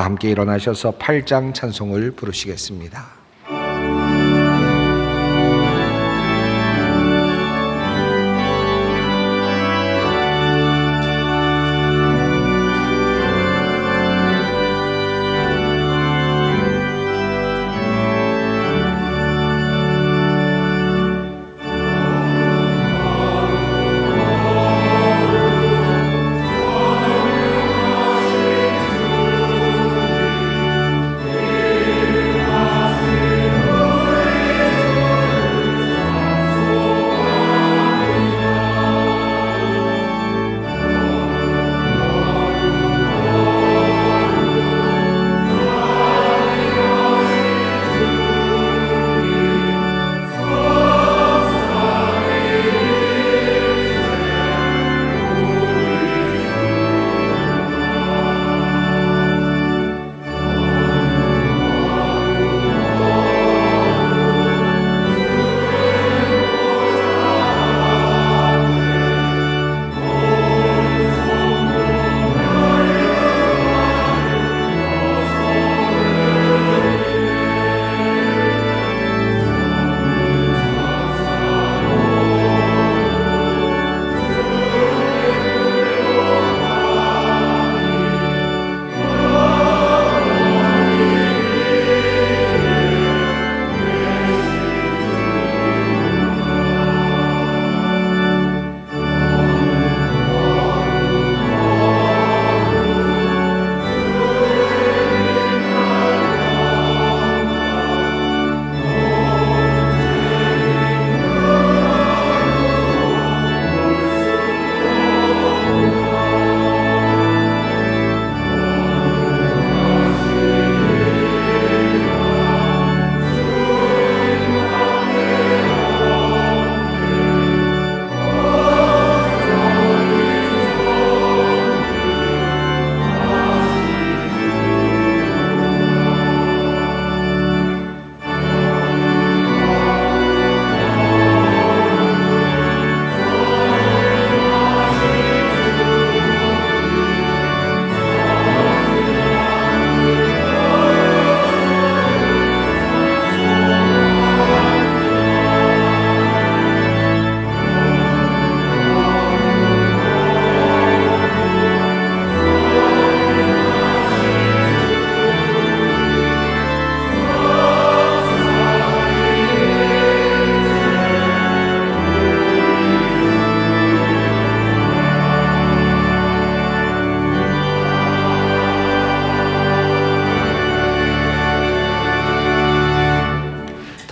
함께 일어나셔서 8장 찬송을 부르시겠습니다.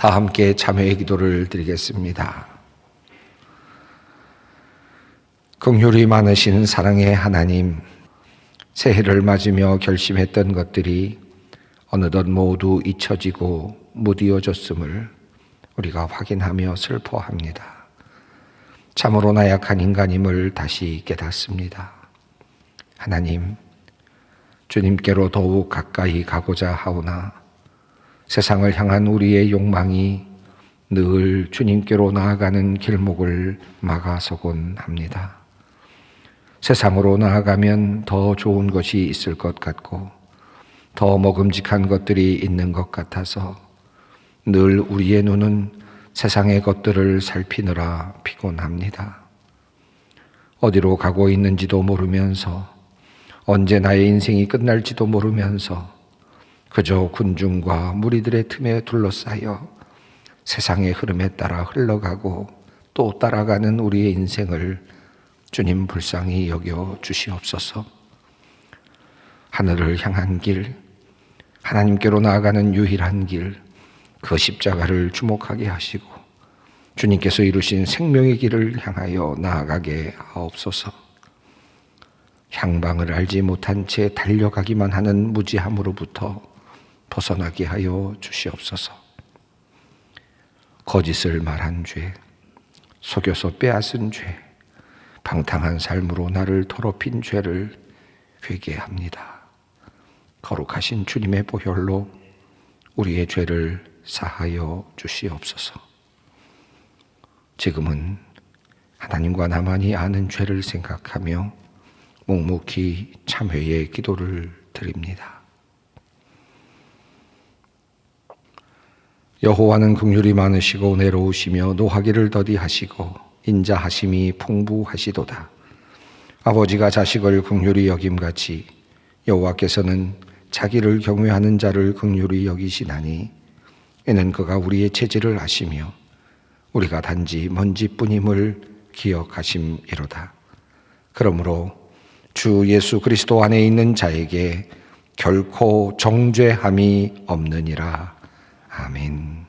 다 함께 참회의 기도를 드리겠습니다. 긍휼이 많으신 사랑의 하나님, 새해를 맞으며 결심했던 것들이 어느덧 모두 잊혀지고 무디어졌음을 우리가 확인하며 슬퍼합니다. 참으로 나약한 인간임을 다시 깨닫습니다. 하나님, 주님께로 더욱 가까이 가고자 하오나 세상을 향한 우리의 욕망이 늘 주님께로 나아가는 길목을 막아서곤 합니다. 세상으로 나아가면 더 좋은 것이 있을 것 같고 더 먹음직한 것들이 있는 것 같아서 늘 우리의 눈은 세상의 것들을 살피느라 피곤합니다. 어디로 가고 있는지도 모르면서 언제 나의 인생이 끝날지도 모르면서 그저 군중과 무리들의 틈에 둘러싸여 세상의 흐름에 따라 흘러가고 또 따라가는 우리의 인생을 주님 불쌍히 여겨 주시옵소서. 하늘을 향한 길, 하나님께로 나아가는 유일한 길, 그 십자가를 주목하게 하시고 주님께서 이루신 생명의 길을 향하여 나아가게 하옵소서. 향방을 알지 못한 채 달려가기만 하는 무지함으로부터 벗어나게 하여 주시옵소서. 거짓을 말한 죄, 속여서 빼앗은 죄, 방탕한 삶으로 나를 더럽힌 죄를 회개합니다. 거룩하신 주님의 보혈로 우리의 죄를 사하여 주시옵소서. 지금은 하나님과 나만이 아는 죄를 생각하며 묵묵히 참회의 기도를 드립니다. 여호와는 긍휼이 많으시고 내로우시며 노하기를 더디하시고 인자하심이 풍부하시도다. 아버지가 자식을 긍휼히 여김같이 여호와께서는 자기를 경외하는 자를 긍휼히 여기시나니 이는 그가 우리의 체질을 아시며 우리가 단지 먼지뿐임을 기억하심이로다. 그러므로 주 예수 그리스도 안에 있는 자에게 결코 정죄함이 없느니라. 아멘.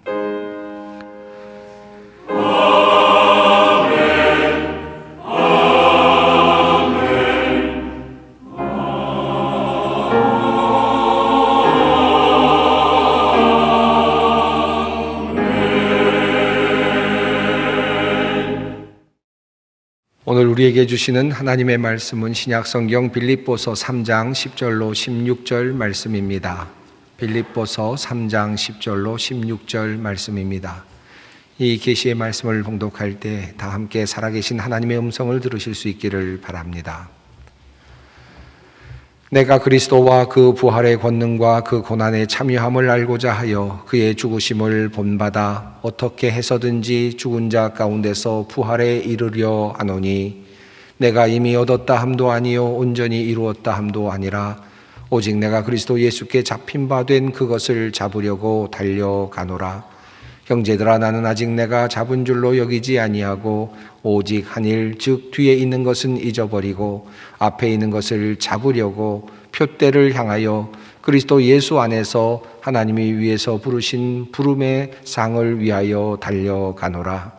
오늘 우리에게 주시는 하나님의 말씀은 신약성경 빌립보서 3장 10절로 16절 말씀입니다. 빌립보서 3장 10절로 16절 말씀입니다. 이 계시의 말씀을 봉독할 때 다 함께 살아계신 하나님의 음성을 들으실 수 있기를 바랍니다. 내가 그리스도와 그 부활의 권능과 그 고난의 참여함을 알고자 하여 그의 죽으심을 본받아 어떻게 해서든지 죽은 자 가운데서 부활에 이르려 하노니 내가 이미 얻었다 함도 아니요 온전히 이루었다 함도 아니라 오직 내가 그리스도 예수께 잡힌 바 된 그것을 잡으려고 달려가노라. 형제들아, 나는 아직 내가 잡은 줄로 여기지 아니하고 오직 한 일, 즉 뒤에 있는 것은 잊어버리고 앞에 있는 것을 잡으려고 표대를 향하여 그리스도 예수 안에서 하나님이 위에서 부르신 부름의 상을 위하여 달려가노라.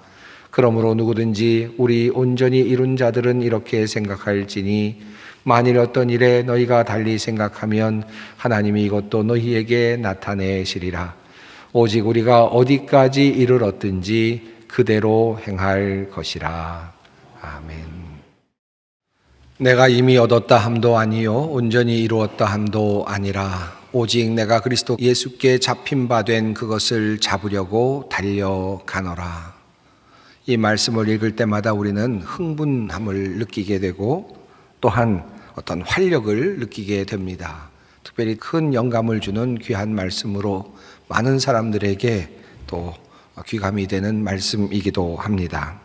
그러므로 누구든지 우리 온전히 이룬 자들은 이렇게 생각할지니 만일 어떤 일에 너희가 달리 생각하면 하나님이 이것도 너희에게 나타내시리라. 오직 우리가 어디까지 이르렀든지 그대로 행할 것이라. 아멘. 내가 이미 얻었다 함도 아니요 온전히 이루었다 함도 아니라 오직 내가 그리스도 예수께 잡힌 바 된 그것을 잡으려고 달려가노라. 이 말씀을 읽을 때마다 우리는 흥분함을 느끼게 되고 또한 어떤 활력을 느끼게 됩니다. 특별히 큰 영감을 주는 귀한 말씀으로 많은 사람들에게 또 귀감이 되는 말씀이기도 합니다.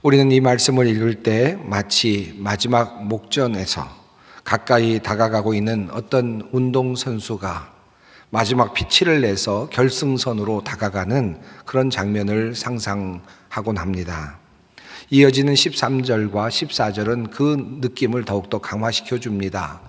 우리는 이 말씀을 읽을 때 마치 마지막 목전에서 가까이 다가가고 있는 어떤 운동선수가 마지막 피치를 내서 결승선으로 다가가는 그런 장면을 상상하곤 합니다. 이어지는 13절과 14절은 그 느낌을 더욱더 강화시켜 줍니다.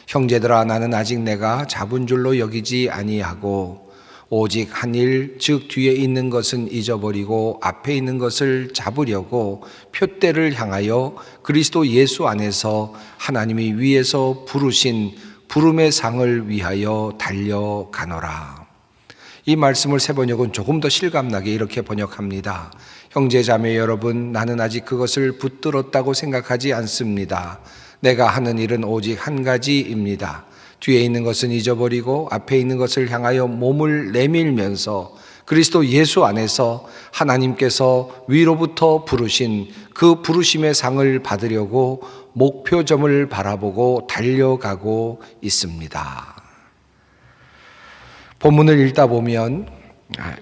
형제들아, 나는 아직 내가 잡은 줄로 여기지 아니하고 오직 한 일, 즉 뒤에 있는 것은 잊어버리고 앞에 있는 것을 잡으려고 표대를 향하여 그리스도 예수 안에서 하나님이 위에서 부르신 부름의 상을 위하여 달려가노라. 이 말씀을 세번역은 조금 더 실감나게 이렇게 번역합니다. 형제 자매 여러분, 나는 아직 그것을 붙들었다고 생각하지 않습니다. 내가 하는 일은 오직 한 가지입니다. 뒤에 있는 것은 잊어버리고 앞에 있는 것을 향하여 몸을 내밀면서 그리스도 예수 안에서 하나님께서 위로부터 부르신 그 부르심의 상을 받으려고 목표점을 바라보고 달려가고 있습니다. 본문을 읽다 보면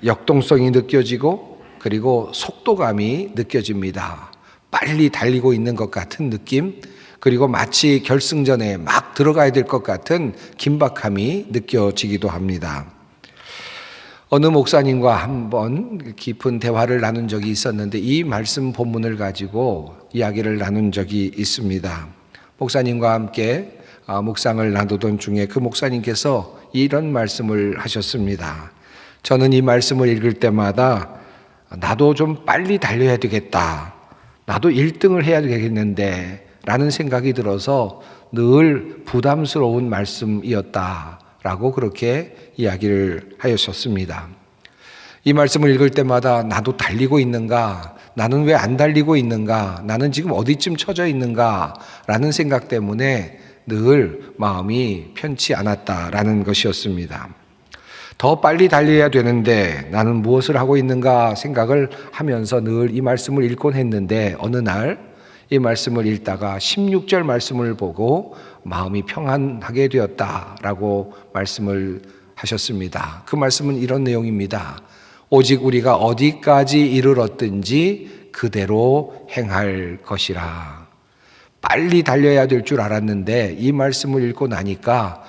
역동성이 느껴지고 그리고 속도감이 느껴집니다. 빨리 달리고 있는 것 같은 느낌, 그리고 마치 결승전에 막 들어가야 될 것 같은 긴박함이 느껴지기도 합니다. 어느 목사님과 한번 깊은 대화를 나눈 적이 있었는데 이 말씀 본문을 가지고 이야기를 나눈 적이 있습니다. 목사님과 함께 묵상을 나누던 중에 그 목사님께서 이런 말씀을 하셨습니다. 저는 이 말씀을 읽을 때마다 나도 좀 빨리 달려야 되겠다, 나도 1등을 해야 되겠는데 라는 생각이 들어서 늘 부담스러운 말씀이었다라고 그렇게 이야기를 하셨습니다. 이 말씀을 읽을 때마다 나도 달리고 있는가, 나는 왜 안 달리고 있는가, 나는 지금 어디쯤 처져 있는가 라는 생각 때문에 늘 마음이 편치 않았다라는 것이었습니다. 더 빨리 달려야 되는데 나는 무엇을 하고 있는가 생각을 하면서 늘 이 말씀을 읽곤 했는데 어느 날 이 말씀을 읽다가 16절 말씀을 보고 마음이 평안하게 되었다라고 말씀을 하셨습니다. 그 말씀은 이런 내용입니다. 오직 우리가 어디까지 이르렀든지 그대로 행할 것이라. 빨리 달려야 될 줄 알았는데 이 말씀을 읽고 나니까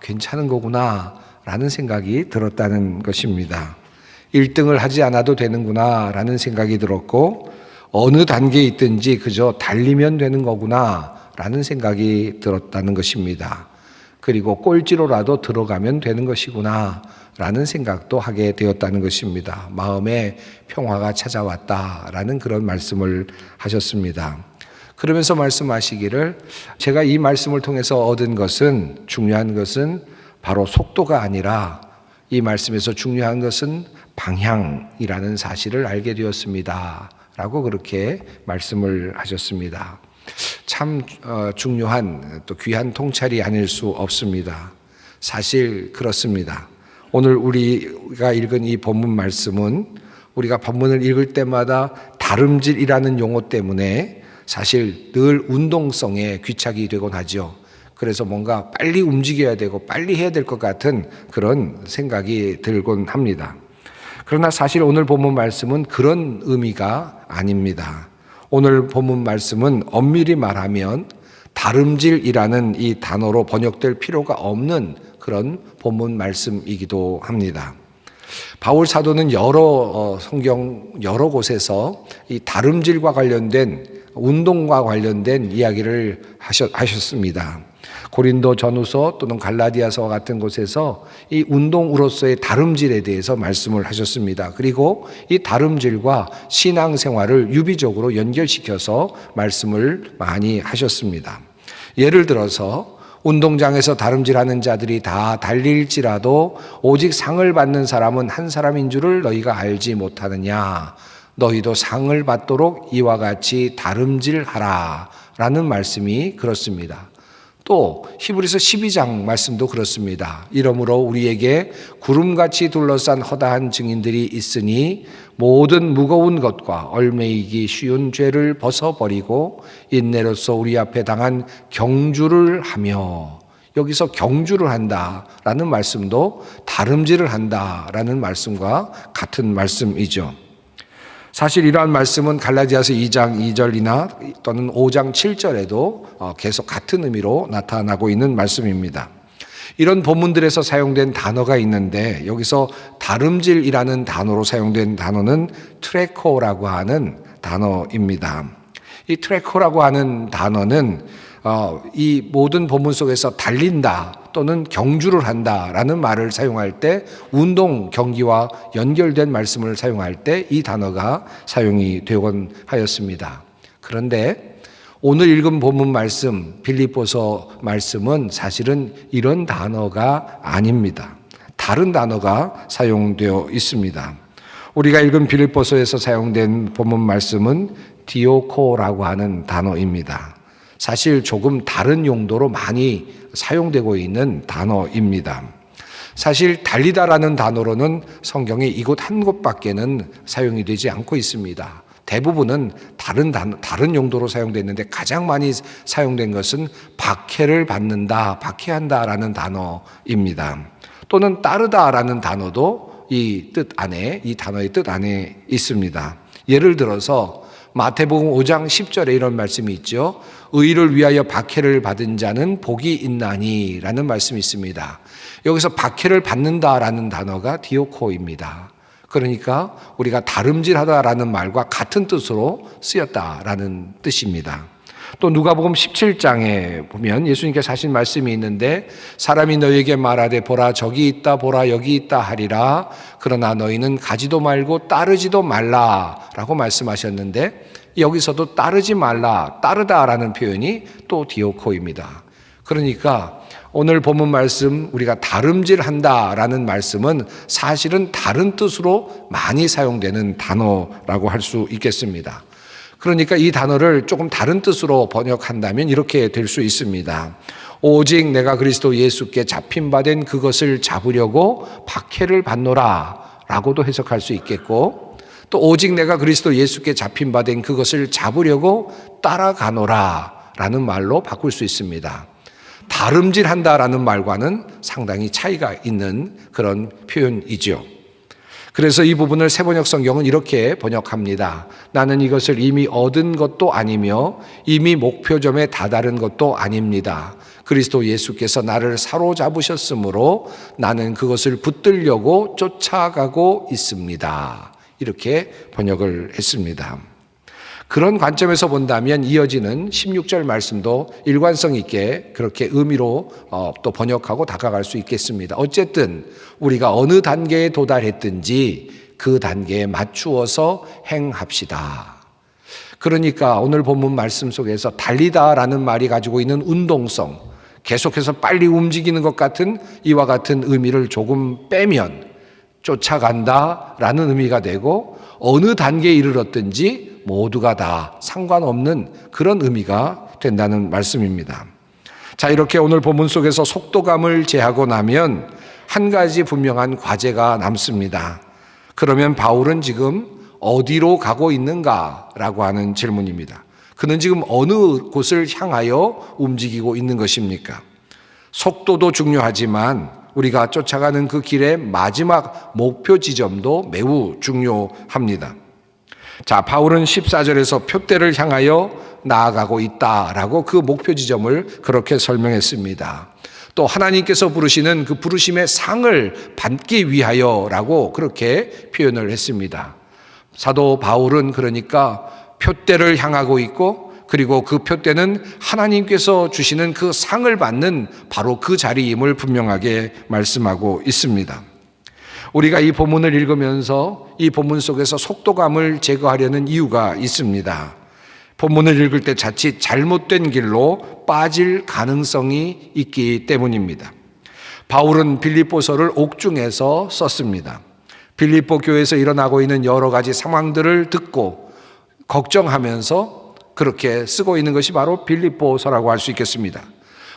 괜찮은 거구나 라는 생각이 들었다는 것입니다. 1등을 하지 않아도 되는구나 라는 생각이 들었고, 어느 단계에 있든지 그저 달리면 되는 거구나 라는 생각이 들었다는 것입니다. 그리고 꼴찌로라도 들어가면 되는 것이구나 라는 생각도 하게 되었다는 것입니다. 마음에 평화가 찾아왔다라는 그런 말씀을 하셨습니다. 그러면서 말씀하시기를, 제가 이 말씀을 통해서 얻은 것은, 중요한 것은 바로 속도가 아니라 이 말씀에서 중요한 것은 방향이라는 사실을 알게 되었습니다 라고 그렇게 말씀을 하셨습니다. 참 중요한 또 귀한 통찰이 아닐 수 없습니다. 사실 그렇습니다. 오늘 우리가 읽은 이 본문 말씀은 우리가 본문을 읽을 때마다 다름질이라는 용어 때문에 사실 늘 운동성에 귀착이 되곤 하죠. 그래서 뭔가 빨리 움직여야 되고 빨리 해야 될 것 같은 그런 생각이 들곤 합니다. 그러나 사실 오늘 본문 말씀은 그런 의미가 아닙니다. 오늘 본문 말씀은 엄밀히 말하면 다름질이라는 이 단어로 번역될 필요가 없는 그런 본문 말씀이기도 합니다. 바울 사도는 성경 여러 곳에서 이 다름질과 관련된, 운동과 관련된 이야기를 하셨습니다. 고린도 전후서 또는 갈라디아서와 같은 곳에서 이 운동으로서의 다름질에 대해서 말씀을 하셨습니다. 그리고 이 다름질과 신앙생활을 유비적으로 연결시켜서 말씀을 많이 하셨습니다. 예를 들어서 운동장에서 다름질하는 자들이 다 달릴지라도 오직 상을 받는 사람은 한 사람인 줄을 너희가 알지 못하느냐. 너희도 상을 받도록 이와 같이 다름질하라 라는 말씀이 그렇습니다. 또 히브리서 12장 말씀도 그렇습니다. 이러므로 우리에게 구름같이 둘러싼 허다한 증인들이 있으니 모든 무거운 것과 얽매이기 쉬운 죄를 벗어버리고 인내로서 우리 앞에 당한 경주를 하며, 여기서 경주를 한다라는 말씀도 다름질을 한다라는 말씀과 같은 말씀이죠. 사실 이러한 말씀은 갈라디아서 2장 2절이나 또는 5장 7절에도 계속 같은 의미로 나타나고 있는 말씀입니다. 이런 본문들에서 사용된 단어가 있는데, 여기서 다름질이라는 단어로 사용된 단어는 트레코라고 하는 단어입니다. 이 트레코라고 하는 단어는 이 모든 본문 속에서 달린다 또는 경주를 한다라는 말을 사용할 때, 운동, 경기와 연결된 말씀을 사용할 때 이 단어가 사용이 되곤 하였습니다. 그런데 오늘 읽은 본문 말씀, 빌립보서 말씀은 사실은 이런 단어가 아닙니다. 다른 단어가 사용되어 있습니다. 우리가 읽은 빌립보서에서 사용된 본문 말씀은 디오코라고 하는 단어입니다. 사실 조금 다른 용도로 많이 사용되고 있는 단어입니다. 사실 달리다라는 단어로는 성경에 이곳 한 곳밖에는 사용이 되지 않고 있습니다. 대부분은 다른 용도로 사용됐는데 가장 많이 사용된 것은 박해를 받는다, 박해한다라는 단어입니다. 또는 따르다라는 단어도 이 단어의 뜻 안에 있습니다. 예를 들어서 마태복음 5장 10절에 이런 말씀이 있죠. 의를 위하여 박해를 받은 자는 복이 있나니 라는 말씀이 있습니다. 여기서 박해를 받는다라는 단어가 디오코입니다. 그러니까 우리가 다름질하다라는 말과 같은 뜻으로 쓰였다라는 뜻입니다. 또 누가복음 17장에 보면 예수님께서 하신 말씀이 있는데, 사람이 너희에게 말하되 보라 저기 있다 보라 여기 있다 하리라. 그러나 너희는 가지도 말고 따르지도 말라라고 말씀하셨는데, 여기서도 따르지 말라, 따르다라는 표현이 또 디오코입니다. 그러니까 오늘 본문 말씀, 우리가 다름질한다라는 말씀은 사실은 다른 뜻으로 많이 사용되는 단어라고 할 수 있겠습니다. 그러니까 이 단어를 조금 다른 뜻으로 번역한다면 이렇게 될 수 있습니다. 오직 내가 그리스도 예수께 잡힌 바 된 그것을 잡으려고 박해를 받노라 라고도 해석할 수 있겠고, 또 오직 내가 그리스도 예수께 잡힌 바 된 그것을 잡으려고 따라가노라 라는 말로 바꿀 수 있습니다. 다름질한다라는 말과는 상당히 차이가 있는 그런 표현이죠. 그래서 이 부분을 새번역 성경은 이렇게 번역합니다. 나는 이것을 이미 얻은 것도 아니며 이미 목표점에 다다른 것도 아닙니다. 그리스도 예수께서 나를 사로잡으셨으므로 나는 그것을 붙들려고 쫓아가고 있습니다. 이렇게 번역을 했습니다. 그런 관점에서 본다면 이어지는 16절 말씀도 일관성 있게 그렇게 의미로 또 번역하고 다가갈 수 있겠습니다. 어쨌든 우리가 어느 단계에 도달했든지 그 단계에 맞추어서 행합시다. 그러니까 오늘 본문 말씀 속에서 달리다라는 말이 가지고 있는 운동성, 계속해서 빨리 움직이는 것 같은 이와 같은 의미를 조금 빼면 쫓아간다라는 의미가 되고 어느 단계에 이르렀든지 모두가 다 상관없는 그런 의미가 된다는 말씀입니다. 자, 이렇게 오늘 본문 속에서 속도감을 제하고 나면 한 가지 분명한 과제가 남습니다. 그러면 바울은 지금 어디로 가고 있는가라고 하는 질문입니다. 그는 지금 어느 곳을 향하여 움직이고 있는 것입니까? 속도도 중요하지만 우리가 쫓아가는 그 길의 마지막 목표 지점도 매우 중요합니다. 자, 바울은 14절에서 표대를 향하여 나아가고 있다라고 그 목표 지점을 그렇게 설명했습니다. 또 하나님께서 부르시는 그 부르심의 상을 받기 위하여라고 그렇게 표현을 했습니다. 사도 바울은 그러니까 표대를 향하고 있고 그리고 그 표대는 하나님께서 주시는 그 상을 받는 바로 그 자리임을 분명하게 말씀하고 있습니다. 우리가 이 본문을 읽으면서 이 본문 속에서 속도감을 제거하려는 이유가 있습니다. 본문을 읽을 때 자칫 잘못된 길로 빠질 가능성이 있기 때문입니다. 바울은 빌립보서를 옥중에서 썼습니다. 빌립보 교회에서 일어나고 있는 여러 가지 상황들을 듣고 걱정하면서 그렇게 쓰고 있는 것이 바로 빌립보서라고 할 수 있겠습니다.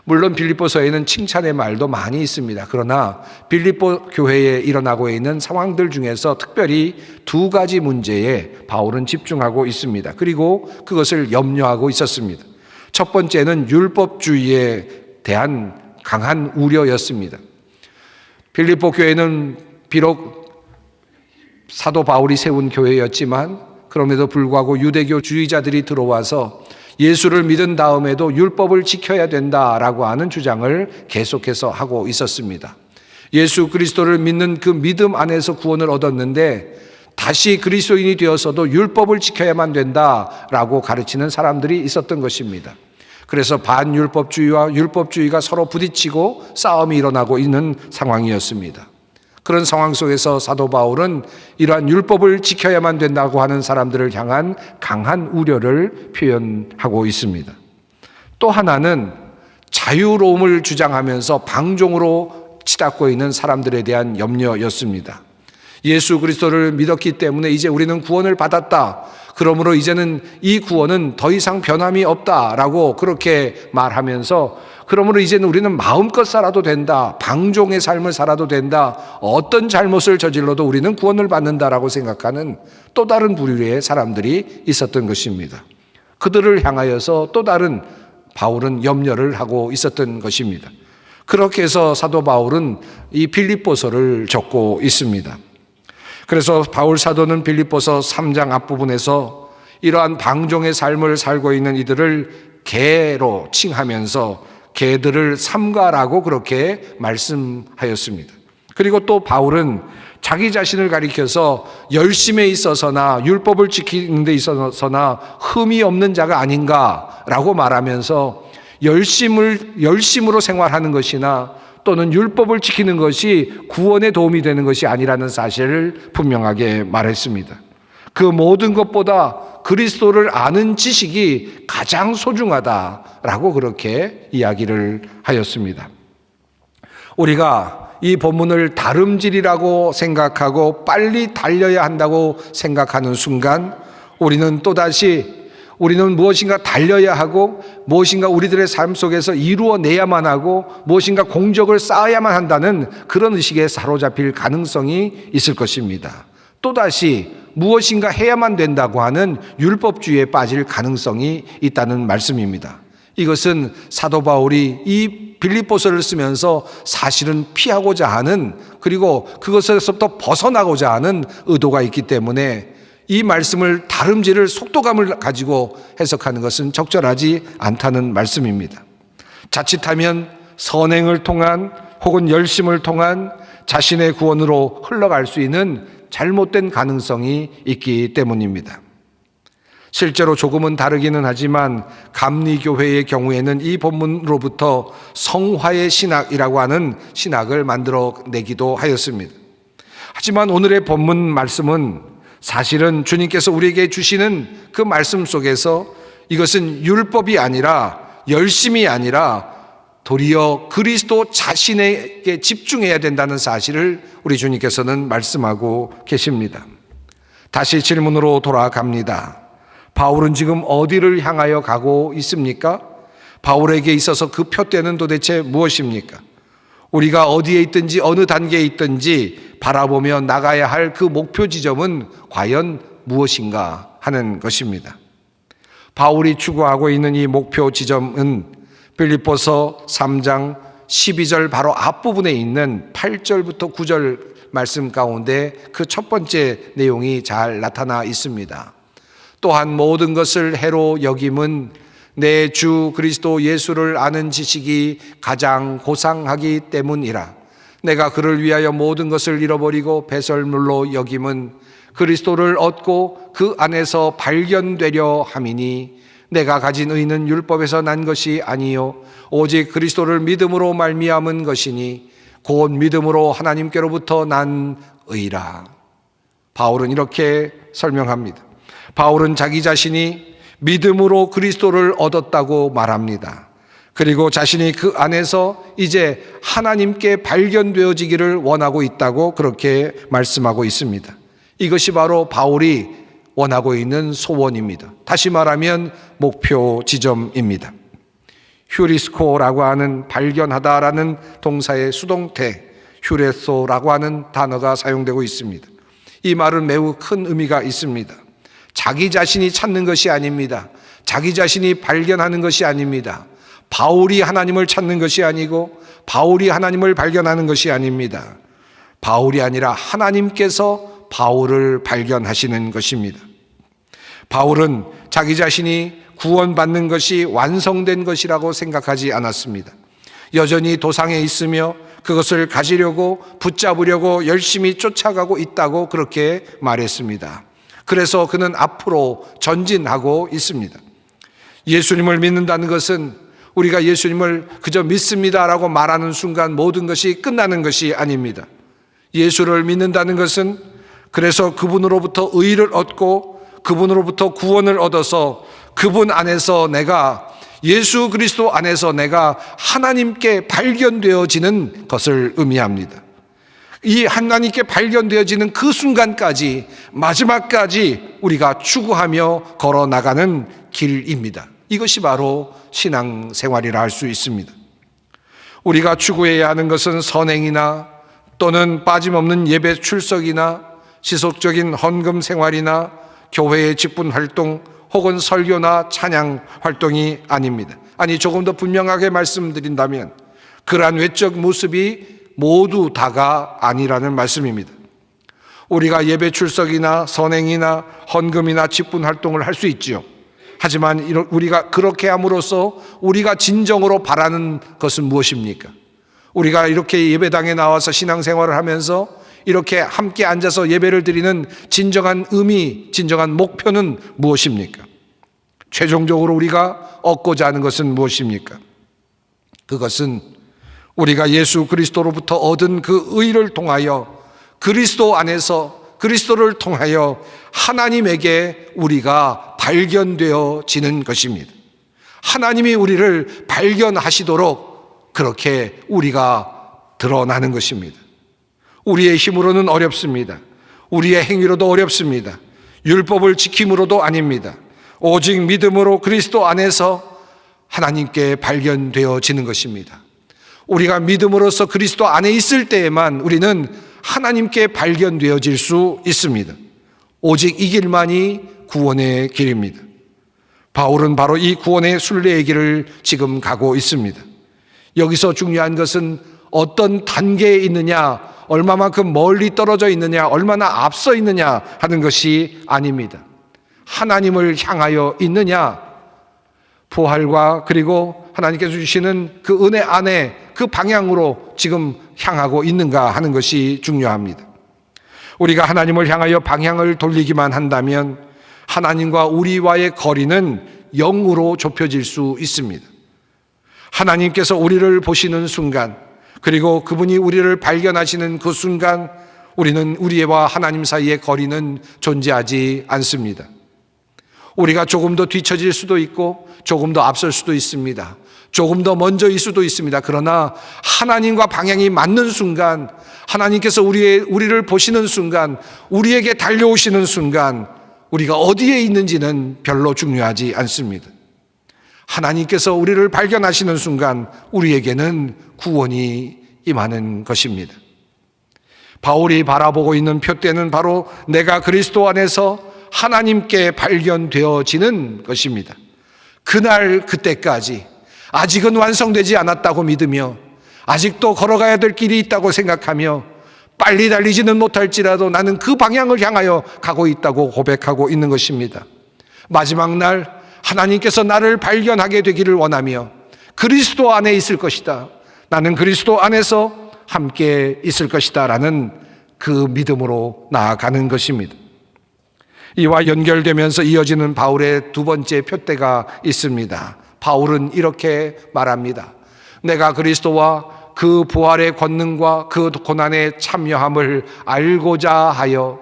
물론 빌립보서에는 칭찬의 말도 많이 있습니다. 그러나 빌립보 교회에 일어나고 있는 상황들 중에서 특별히 두 가지 문제에 바울은 집중하고 있습니다. 그리고 그것을 염려하고 있었습니다. 첫 번째는 율법주의에 대한 강한 우려였습니다. 빌립보 교회는 비록 사도 바울이 세운 교회였지만 그럼에도 불구하고 유대교주의자들이 들어와서 예수를 믿은 다음에도 율법을 지켜야 된다라고 하는 주장을 계속해서 하고 있었습니다. 예수 그리스도를 믿는 그 믿음 안에서 구원을 얻었는데 다시 그리스도인이 되어서도 율법을 지켜야만 된다라고 가르치는 사람들이 있었던 것입니다. 그래서 반율법주의와 율법주의가 서로 부딪히고 싸움이 일어나고 있는 상황이었습니다. 그런 상황 속에서 사도 바울은 이러한 율법을 지켜야만 된다고 하는 사람들을 향한 강한 우려를 표현하고 있습니다. 또 하나는 자유로움을 주장하면서 방종으로 치닫고 있는 사람들에 대한 염려였습니다. 예수 그리스도를 믿었기 때문에 이제 우리는 구원을 받았다. 그러므로 이제는 이 구원은 더 이상 변함이 없다라고 그렇게 말하면서 그러므로 이제는 우리는 마음껏 살아도 된다. 방종의 삶을 살아도 된다. 어떤 잘못을 저질러도 우리는 구원을 받는다라고 생각하는 또 다른 부류의 사람들이 있었던 것입니다. 그들을 향하여서 또 다른 바울은 염려를 하고 있었던 것입니다. 그렇게 해서 사도 바울은 이 빌립보서를 적고 있습니다. 그래서 바울 사도는 빌립보서 3장 앞부분에서 이러한 방종의 삶을 살고 있는 이들을 개로 칭하면서 개들을 삼가라고 그렇게 말씀하였습니다. 그리고 또 바울은 자기 자신을 가리켜서 열심에 있어서나 율법을 지키는 데 있어서나 흠이 없는 자가 아닌가라고 말하면서 열심으로 생활하는 것이나 또는 율법을 지키는 것이 구원에 도움이 되는 것이 아니라는 사실을 분명하게 말했습니다. 그 모든 것보다 그리스도를 아는 지식이 가장 소중하다라고 그렇게 이야기를 하였습니다. 우리가 이 본문을 다름질이라고 생각하고 빨리 달려야 한다고 생각하는 순간 우리는 무엇인가 달려야 하고 무엇인가 우리들의 삶 속에서 이루어내야만 하고 무엇인가 공적을 쌓아야만 한다는 그런 의식에 사로잡힐 가능성이 있을 것입니다. 또다시 무엇인가 해야만 된다고 하는 율법주의에 빠질 가능성이 있다는 말씀입니다. 이것은 사도 바울이 이 빌립보서를 쓰면서 사실은 피하고자 하는, 그리고 그것에서부터 벗어나고자 하는 의도가 있기 때문에 이 말씀을 다름질을 속도감을 가지고 해석하는 것은 적절하지 않다는 말씀입니다. 자칫하면 선행을 통한 혹은 열심을 통한 자신의 구원으로 흘러갈 수 있는 잘못된 가능성이 있기 때문입니다. 실제로 조금은 다르기는 하지만 감리교회의 경우에는 이 본문으로부터 성화의 신학이라고 하는 신학을 만들어내기도 하였습니다. 하지만 오늘의 본문 말씀은 사실은 주님께서 우리에게 주시는 그 말씀 속에서 이것은 율법이 아니라, 열심이 아니라 도리어 그리스도 자신에게 집중해야 된다는 사실을 우리 주님께서는 말씀하고 계십니다. 다시 질문으로 돌아갑니다. 바울은 지금 어디를 향하여 가고 있습니까? 바울에게 있어서 그 표대는 도대체 무엇입니까? 우리가 어디에 있든지 어느 단계에 있든지 바라보며 나가야 할 그 목표 지점은 과연 무엇인가 하는 것입니다. 바울이 추구하고 있는 이 목표 지점은 빌립보서 3장 12절 바로 앞부분에 있는 8절부터 9절 말씀 가운데 그 첫 번째 내용이 잘 나타나 있습니다. 또한 모든 것을 해로 여김은 내 주 그리스도 예수를 아는 지식이 가장 고상하기 때문이라. 내가 그를 위하여 모든 것을 잃어버리고 배설물로 여김은 그리스도를 얻고 그 안에서 발견되려 함이니 내가 가진 의는 율법에서 난 것이 아니요 오직 그리스도를 믿음으로 말미암은 것이니 곧 믿음으로 하나님께로부터 난 의라. 바울은 이렇게 설명합니다. 바울은 자기 자신이 믿음으로 그리스도를 얻었다고 말합니다. 그리고 자신이 그 안에서 이제 하나님께 발견되어지기를 원하고 있다고 그렇게 말씀하고 있습니다. 이것이 바로 바울이 원하고 있는 소원입니다. 다시 말하면 목표 지점입니다. 휴리스코라고 하는 발견하다라는 동사의 수동태 휴레소라고 하는 단어가 사용되고 있습니다. 이 말은 매우 큰 의미가 있습니다. 자기 자신이 찾는 것이 아닙니다. 자기 자신이 발견하는 것이 아닙니다. 바울이 하나님을 찾는 것이 아니고 바울이 하나님을 발견하는 것이 아닙니다. 바울이 아니라 하나님께서 바울을 발견하시는 것입니다. 바울은 자기 자신이 구원받는 것이 완성된 것이라고 생각하지 않았습니다. 여전히 도상에 있으며 그것을 가지려고 붙잡으려고 열심히 쫓아가고 있다고 그렇게 말했습니다. 그래서 그는 앞으로 전진하고 있습니다. 예수님을 믿는다는 것은 우리가 예수님을 그저 믿습니다라고 말하는 순간 모든 것이 끝나는 것이 아닙니다. 예수를 믿는다는 것은 그래서 그분으로부터 의를 얻고 그분으로부터 구원을 얻어서 그분 안에서 내가 예수 그리스도 안에서 내가 하나님께 발견되어지는 것을 의미합니다. 이 하나님께 발견되어지는 그 순간까지 마지막까지 우리가 추구하며 걸어나가는 길입니다. 이것이 바로 신앙생활이라 할 수 있습니다. 우리가 추구해야 하는 것은 선행이나 또는 빠짐없는 예배 출석이나 지속적인 헌금 생활이나 교회의 직분 활동 혹은 설교나 찬양 활동이 아닙니다. 아니, 조금 더 분명하게 말씀드린다면 그러한 외적 모습이 모두 다가 아니라는 말씀입니다. 우리가 예배 출석이나 선행이나 헌금이나 직분 활동을 할 수 있지요. 하지만 우리가 그렇게 함으로써 우리가 진정으로 바라는 것은 무엇입니까? 우리가 이렇게 예배당에 나와서 신앙생활을 하면서 이렇게 함께 앉아서 예배를 드리는 진정한 의미, 진정한 목표는 무엇입니까? 최종적으로 우리가 얻고자 하는 것은 무엇입니까? 그것은 우리가 예수 그리스도로부터 얻은 그 의를 통하여 그리스도 안에서 그리스도를 통하여 하나님에게 우리가 발견되어지는 것입니다. 하나님이 우리를 발견하시도록 그렇게 우리가 드러나는 것입니다. 우리의 힘으로는 어렵습니다. 우리의 행위로도 어렵습니다. 율법을 지킴으로도 아닙니다. 오직 믿음으로 그리스도 안에서 하나님께 발견되어지는 것입니다. 우리가 믿음으로써 그리스도 안에 있을 때에만 우리는 하나님께 발견되어질 수 있습니다. 오직 이 길만이 구원의 길입니다. 바울은 바로 이 구원의 순례의 길을 지금 가고 있습니다. 여기서 중요한 것은 어떤 단계에 있느냐, 얼마만큼 멀리 떨어져 있느냐, 얼마나 앞서 있느냐 하는 것이 아닙니다. 하나님을 향하여 있느냐, 부활과 그리고 하나님께서 주시는 그 은혜 안에 그 방향으로 지금 향하고 있는가 하는 것이 중요합니다. 우리가 하나님을 향하여 방향을 돌리기만 한다면 하나님과 우리와의 거리는 영으로 좁혀질 수 있습니다. 하나님께서 우리를 보시는 순간, 그리고 그분이 우리를 발견하시는 그 순간 우리는 우리와 하나님 사이의 거리는 존재하지 않습니다. 우리가 조금 더 뒤처질 수도 있고 조금 더 앞설 수도 있습니다. 조금 더 먼저일 수도 있습니다. 그러나 하나님과 방향이 맞는 순간, 하나님께서 우리를 보시는 순간, 우리에게 달려오시는 순간 우리가 어디에 있는지는 별로 중요하지 않습니다. 하나님께서 우리를 발견하시는 순간 우리에게는 구원이 임하는 것입니다. 바울이 바라보고 있는 표대는 바로 내가 그리스도 안에서 하나님께 발견되어지는 것입니다. 그날 그때까지 아직은 완성되지 않았다고 믿으며 아직도 걸어가야 될 길이 있다고 생각하며 빨리 달리지는 못할지라도 나는 그 방향을 향하여 가고 있다고 고백하고 있는 것입니다. 마지막 날 하나님께서 나를 발견하게 되기를 원하며 그리스도 안에 있을 것이다, 나는 그리스도 안에서 함께 있을 것이다 라는 그 믿음으로 나아가는 것입니다. 이와 연결되면서 이어지는 바울의 두 번째 표대가 있습니다. 바울은 이렇게 말합니다. 내가 그리스도와 그 부활의 권능과 그 고난에 참여함을 알고자 하여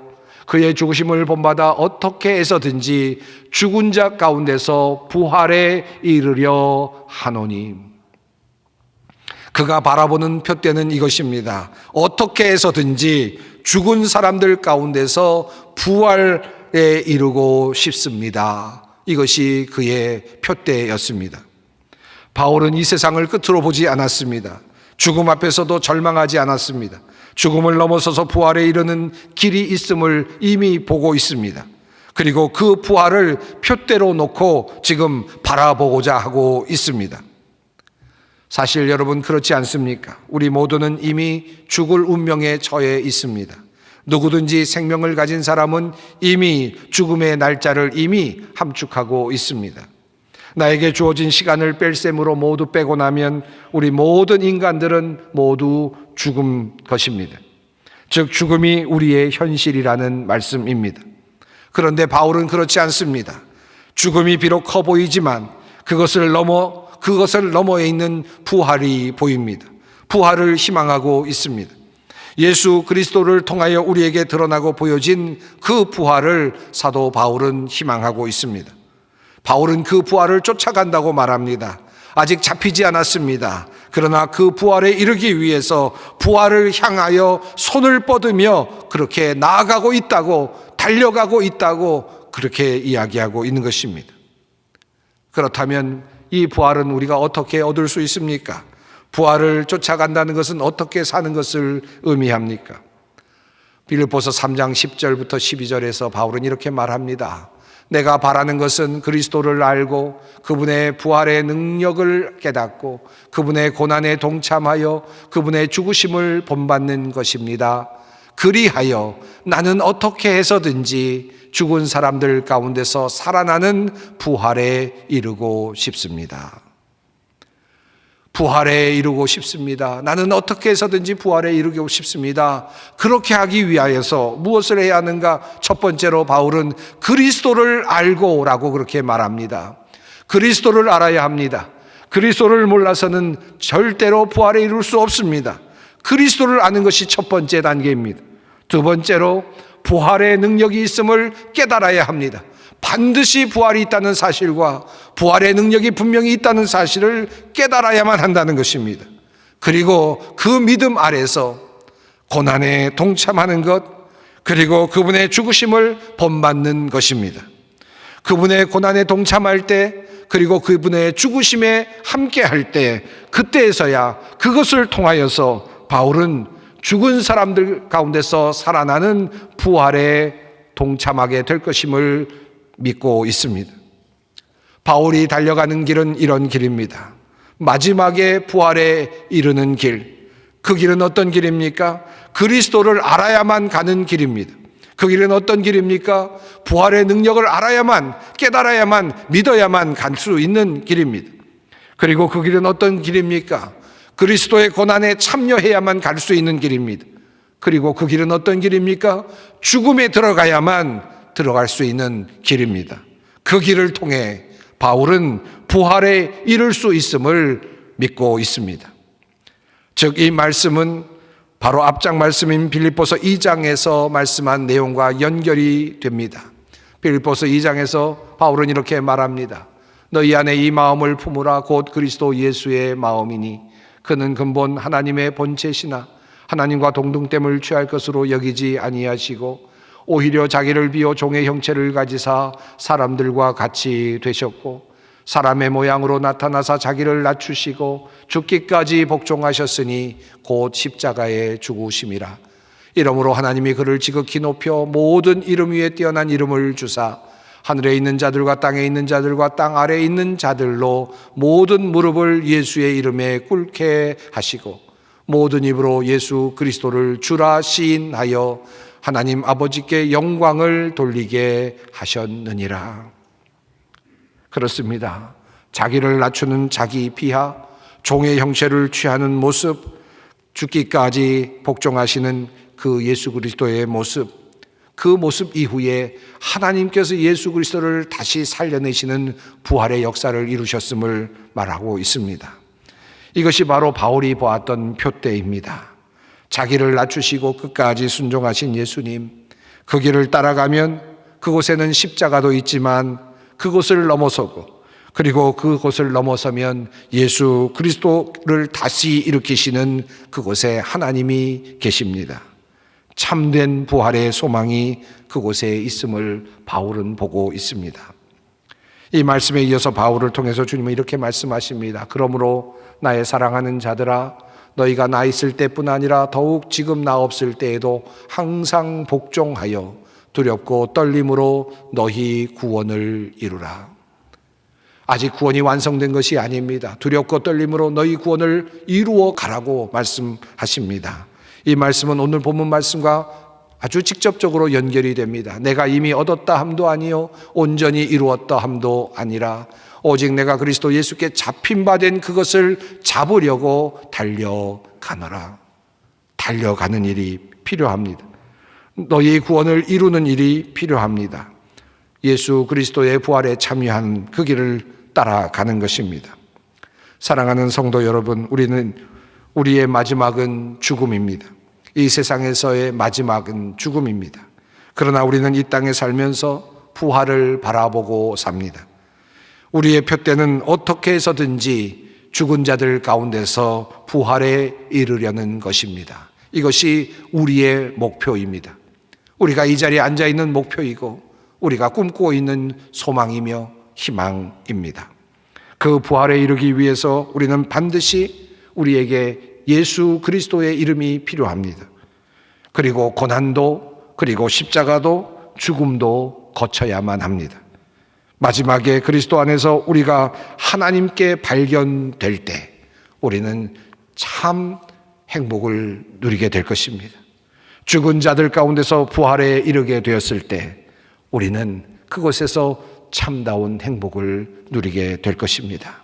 그의 죽으심을 본받아 어떻게 해서든지 죽은 자 가운데서 부활에 이르려 하노니. 그가 바라보는 표대는 이것입니다. 어떻게 해서든지 죽은 사람들 가운데서 부활에 이르고 싶습니다. 이것이 그의 표대였습니다. 바울은 이 세상을 끝으로 보지 않았습니다. 죽음 앞에서도 절망하지 않았습니다. 죽음을 넘어서서 부활에 이르는 길이 있음을 이미 보고 있습니다. 그리고 그 부활을 표대로 놓고 지금 바라보고자 하고 있습니다. 사실 여러분 그렇지 않습니까? 우리 모두는 이미 죽을 운명에 처해 있습니다. 누구든지 생명을 가진 사람은 이미 죽음의 날짜를 이미 함축하고 있습니다. 나에게 주어진 시간을 뺄셈으로 모두 빼고 나면 우리 모든 인간들은 모두 죽음 것입니다. 즉 죽음이 우리의 현실이라는 말씀입니다. 그런데 바울은 그렇지 않습니다. 죽음이 비록 커 보이지만 그것을 너머에 있는 부활이 보입니다. 부활을 희망하고 있습니다. 예수 그리스도를 통하여 우리에게 드러나고 보여진 그 부활을 사도 바울은 희망하고 있습니다. 바울은 그 부활을 쫓아간다고 말합니다. 아직 잡히지 않았습니다. 그러나 그 부활에 이르기 위해서 부활을 향하여 손을 뻗으며 그렇게 나아가고 있다고, 달려가고 있다고 그렇게 이야기하고 있는 것입니다. 그렇다면 이 부활은 우리가 어떻게 얻을 수 있습니까? 부활을 쫓아간다는 것은 어떻게 사는 것을 의미합니까? 빌립보서 3장 10절부터 12절에서 바울은 이렇게 말합니다. 내가 바라는 것은 그리스도를 알고 그분의 부활의 능력을 깨닫고 그분의 고난에 동참하여 그분의 죽으심을 본받는 것입니다. 그리하여 나는 어떻게 해서든지 죽은 사람들 가운데서 살아나는 부활에 이르고 싶습니다. 부활에 이르고 싶습니다. 나는 어떻게 해서든지 부활에 이르고 싶습니다. 그렇게 하기 위하여서 무엇을 해야 하는가? 첫 번째로 바울은 그리스도를 알고 라고 그렇게 말합니다. 그리스도를 알아야 합니다. 그리스도를 몰라서는 절대로 부활에 이룰 수 없습니다. 그리스도를 아는 것이 첫 번째 단계입니다. 두 번째로 부활의 능력이 있음을 깨달아야 합니다. 반드시 부활이 있다는 사실과 부활의 능력이 분명히 있다는 사실을 깨달아야만 한다는 것입니다. 그리고 그 믿음 아래서 고난에 동참하는 것, 그리고 그분의 죽으심을 본받는 것입니다. 그분의 고난에 동참할 때, 그리고 그분의 죽으심에 함께할 때, 그때에서야 그것을 통하여서 바울은 죽은 사람들 가운데서 살아나는 부활에 동참하게 될 것임을 믿고 있습니다. 바울이 달려가는 길은 이런 길입니다. 마지막에 부활에 이르는 길, 그 길은 어떤 길입니까? 그리스도를 알아야만 가는 길입니다. 그 길은 어떤 길입니까? 부활의 능력을 알아야만, 깨달아야만, 믿어야만 갈 수 있는 길입니다. 그리고 그 길은 어떤 길입니까? 그리스도의 고난에 참여해야만 갈 수 있는 길입니다. 그리고 그 길은 어떤 길입니까? 죽음에 들어가야만 들어갈 수 있는 길입니다. 그 길을 통해 바울은 부활에 이를 수 있음을 믿고 있습니다. 즉, 이 말씀은 바로 앞장 말씀인 빌립보서 2장에서 말씀한 내용과 연결이 됩니다. 빌립보서 2장에서 바울은 이렇게 말합니다. 너희 안에 이 마음을 품으라. 곧 그리스도 예수의 마음이니 그는 근본 하나님의 본체시나 하나님과 동등됨을 취할 것으로 여기지 아니하시고 오히려 자기를 비워 종의 형체를 가지사 사람들과 같이 되셨고 사람의 모양으로 나타나사 자기를 낮추시고 죽기까지 복종하셨으니 곧 십자가에 죽으심이라. 이러므로 하나님이 그를 지극히 높여 모든 이름 위에 뛰어난 이름을 주사 하늘에 있는 자들과 땅에 있는 자들과 땅 아래에 있는 자들로 모든 무릎을 예수의 이름에 꿇게 하시고 모든 입으로 예수 그리스도를 주라 시인하여 하나님 아버지께 영광을 돌리게 하셨느니라. 그렇습니다. 자기를 낮추는 자기 비하, 종의 형체를 취하는 모습, 죽기까지 복종하시는 그 예수 그리스도의 모습, 그 모습 이후에 하나님께서 예수 그리스도를 다시 살려내시는 부활의 역사를 이루셨음을 말하고 있습니다. 이것이 바로 바울이 보았던 표대입니다. 자기를 낮추시고 끝까지 순종하신 예수님, 그 길을 따라가면 그곳에는 십자가도 있지만 그곳을 넘어서고 그리고 그곳을 넘어서면 예수 그리스도를 다시 일으키시는 그곳에 하나님이 계십니다. 참된 부활의 소망이 그곳에 있음을 바울은 보고 있습니다. 이 말씀에 이어서 바울을 통해서 주님은 이렇게 말씀하십니다. 그러므로 나의 사랑하는 자들아, 너희가 나 있을 때뿐 아니라 더욱 지금 나 없을 때에도 항상 복종하여 두렵고 떨림으로 너희 구원을 이루라. 아직 구원이 완성된 것이 아닙니다. 두렵고 떨림으로 너희 구원을 이루어 가라고 말씀하십니다. 이 말씀은 오늘 본문 말씀과 아주 직접적으로 연결이 됩니다. 내가 이미 얻었다 함도 아니요 온전히 이루었다 함도 아니라 오직 내가 그리스도 예수께 잡힌 바 된 그것을 잡으려고 달려가노라. 달려가는 일이 필요합니다. 너희의 구원을 이루는 일이 필요합니다. 예수 그리스도의 부활에 참여한 그 길을 따라가는 것입니다. 사랑하는 성도 여러분, 우리의 마지막은 죽음입니다. 이 세상에서의 마지막은 죽음입니다. 그러나 우리는 이 땅에 살면서 부활을 바라보고 삽니다. 우리의 표대는 어떻게 해서든지 죽은 자들 가운데서 부활에 이르려는 것입니다. 이것이 우리의 목표입니다. 우리가 이 자리에 앉아있는 목표이고 우리가 꿈꾸고 있는 소망이며 희망입니다. 그 부활에 이르기 위해서 우리는 반드시 우리에게 예수 그리스도의 이름이 필요합니다. 그리고 고난도, 그리고 십자가도, 죽음도 거쳐야만 합니다. 마지막에 그리스도 안에서 우리가 하나님께 발견될 때 우리는 참 행복을 누리게 될 것입니다. 죽은 자들 가운데서 부활에 이르게 되었을 때 우리는 그곳에서 참다운 행복을 누리게 될 것입니다.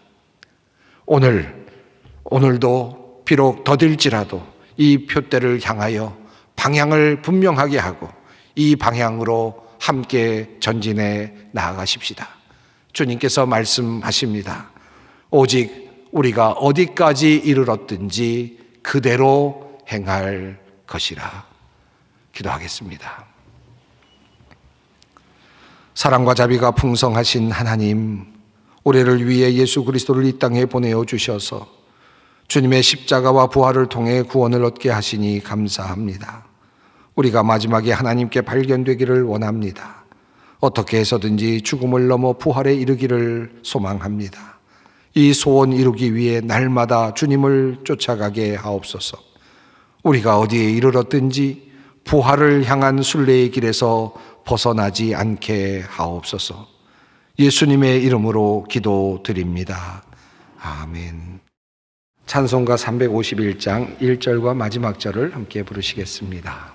오늘도 비록 더딜지라도 이 표대를 향하여 방향을 분명하게 하고 이 방향으로 함께 전진해 나아가십시다. 주님께서 말씀하십니다. 오직 우리가 어디까지 이르렀든지 그대로 행할 것이라. 기도하겠습니다. 사랑과 자비가 풍성하신 하나님, 우리를 위해 예수 그리스도를 이 땅에 보내어 주셔서 주님의 십자가와 부활을 통해 구원을 얻게 하시니 감사합니다. 우리가 마지막에 하나님께 발견되기를 원합니다. 어떻게 해서든지 죽음을 넘어 부활에 이르기를 소망합니다. 이 소원 이루기 위해 날마다 주님을 쫓아가게 하옵소서. 우리가 어디에 이르렀든지 부활을 향한 순례의 길에서 벗어나지 않게 하옵소서. 예수님의 이름으로 기도드립니다. 아멘. 찬송가 351장 1절과 마지막 절을 함께 부르시겠습니다.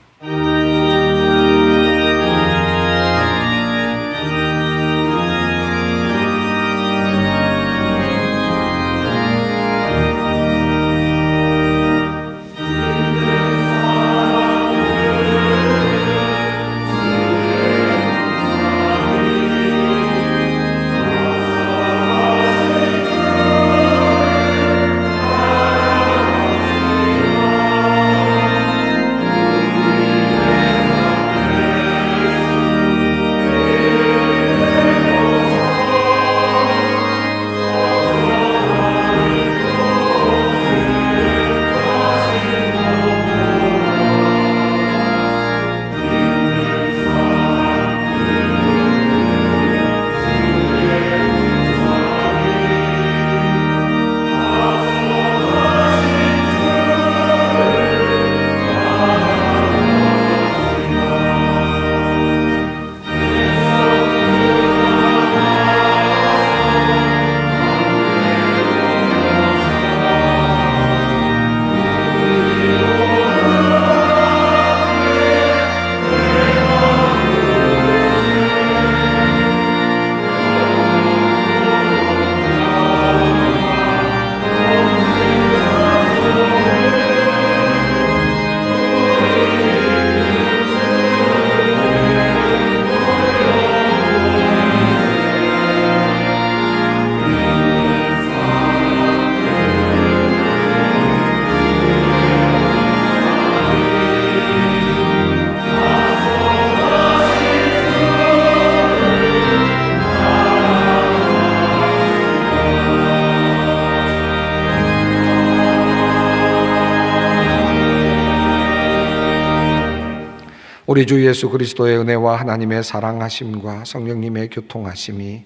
우리 주 예수 그리스도의 은혜와 하나님의 사랑하심과 성령님의 교통하심이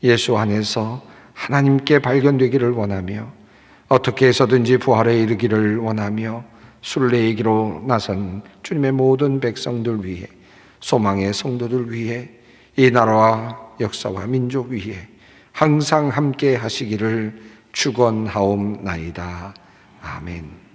예수 안에서 하나님께 발견되기를 원하며 어떻게 해서든지 부활에 이르기를 원하며 순례이기로 나선 주님의 모든 백성들 위해, 소망의 성도들 위해, 이 나라와 역사와 민족 위해 항상 함께 하시기를 축원하옵나이다. 아멘.